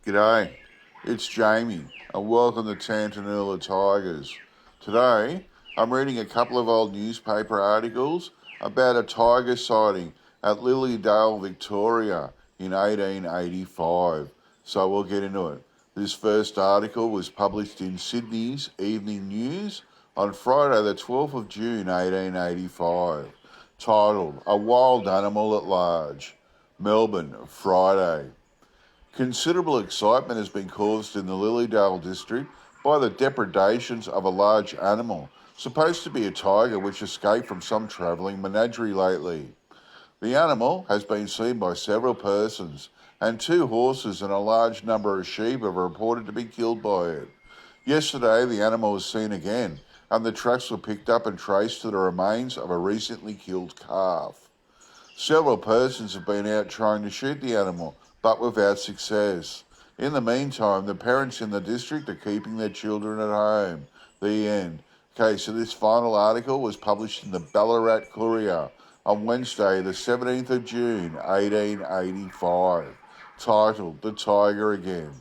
G'day, it's Jamie and welcome to Lilydale Tigers. Today, I'm reading a couple of old newspaper articles about a tiger sighting at Lilydale, Victoria in 1885. So we'll get into it. This first article was published in Sydney's Evening News on Friday the 12th of June 1885, titled A Wild Animal at Large, Melbourne, Friday. Considerable excitement has been caused in the Lilydale district by the depredations of a large animal, supposed to be a tiger which escaped from some travelling menagerie lately. The animal has been seen by several persons, and 2 horses and a large number of sheep are reported to be killed by it. Yesterday, the animal was seen again, and the tracks were picked up and traced to the remains of a recently killed calf. Several persons have been out trying to shoot the animal, but without success. In the meantime, the parents in the district are keeping their children at home. The end. Okay, so this final article was published in the Ballarat Courier on Wednesday, the 17th of June, 1885, titled The Tiger Again.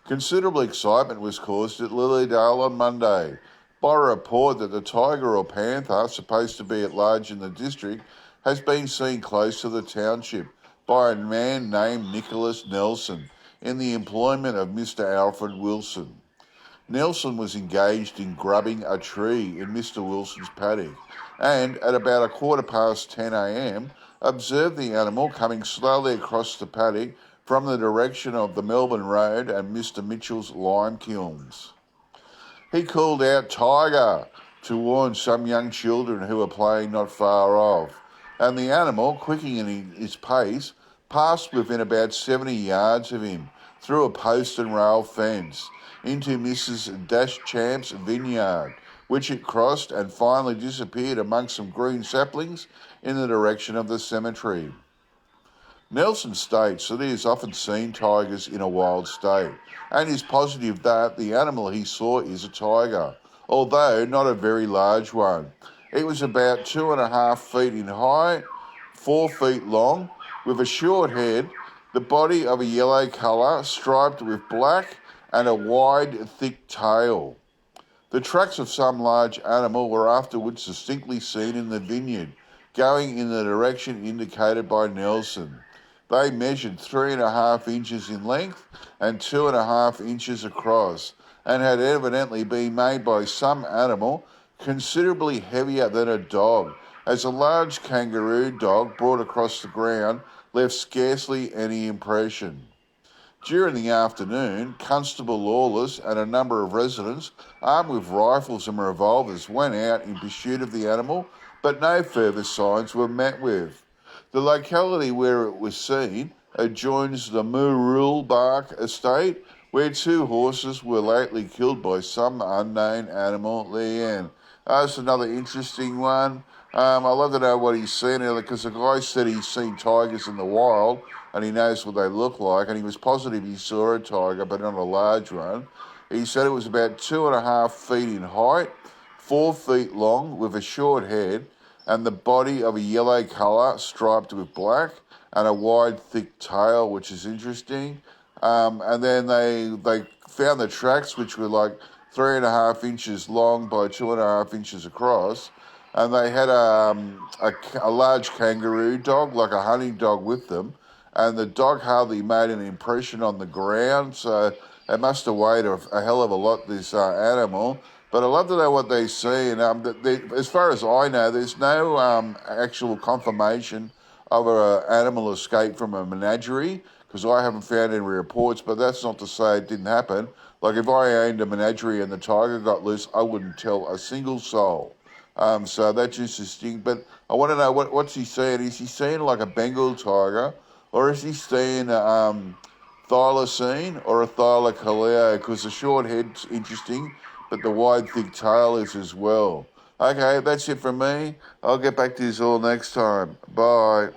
Considerable excitement was caused at Lilydale on Monday by a report that the tiger or panther, supposed to be at large in the district, has been seen close to the township by a man named Nicholas Nelson in the employment of Mr. Alfred Wilson. Nelson was engaged in grubbing a tree in Mr. Wilson's paddock and at about 10:15 a.m. observed the animal coming slowly across the paddock from the direction of the Melbourne Road and Mr. Mitchell's lime kilns. He called out "Tiger" to warn some young children who were playing not far off, and the animal, quickening its pace, passed within about 70 yards of him through a post and rail fence into Mrs. Daschamp's vineyard, which it crossed and finally disappeared amongst some green saplings in the direction of the cemetery. Nelson states that he has often seen tigers in a wild state and is positive that the animal he saw is a tiger, although not a very large one. It was about 2.5 feet in height, 4 feet long, with a short head, the body of a yellow colour striped with black, and a wide, thick tail. The tracks of some large animal were afterwards distinctly seen in the vineyard, going in the direction indicated by Nelson. They measured 3.5 inches in length and 2.5 inches across, and had evidently been made by some animal considerably heavier than a dog, as a large kangaroo dog brought across the ground left scarcely any impression. During the afternoon, Constable Lawless and a number of residents, armed with rifles and revolvers, went out in pursuit of the animal, but no further signs were met with. The locality where it was seen adjoins the Mooroolbark estate, where 2 horses were lately killed by some unknown animal. The end. That's another interesting one. I love to know what he's seen earlier, because the guy said he's seen tigers in the wild and he knows what they look like, and he was positive he saw a tiger but not a large one. He said it was about 2.5 feet in height, 4 feet long, with a short head, and the body of a yellow colour striped with black, and a wide thick tail, which is interesting. And then they found the tracks, which were like 3.5 inches long by 2.5 inches across, and they had a large kangaroo dog, like a hunting dog, with them, and the dog hardly made an impression on the ground, so it must have weighed a hell of a lot, this animal. But I'd love to know what they see, and as far as I know, there's no actual confirmation of an animal escape from a menagerie, because I haven't found any reports, but that's not to say it didn't happen. Like, if I owned a menagerie and the tiger got loose, I wouldn't tell a single soul. So that's interesting. But I want to know, what's he seeing? Is he seeing like a Bengal tiger, or is he seeing a thylacine or a thylacoleo? Because the short head's interesting, but the wide, thick tail is as well. Okay, that's it from me. I'll get back to you all next time. Bye.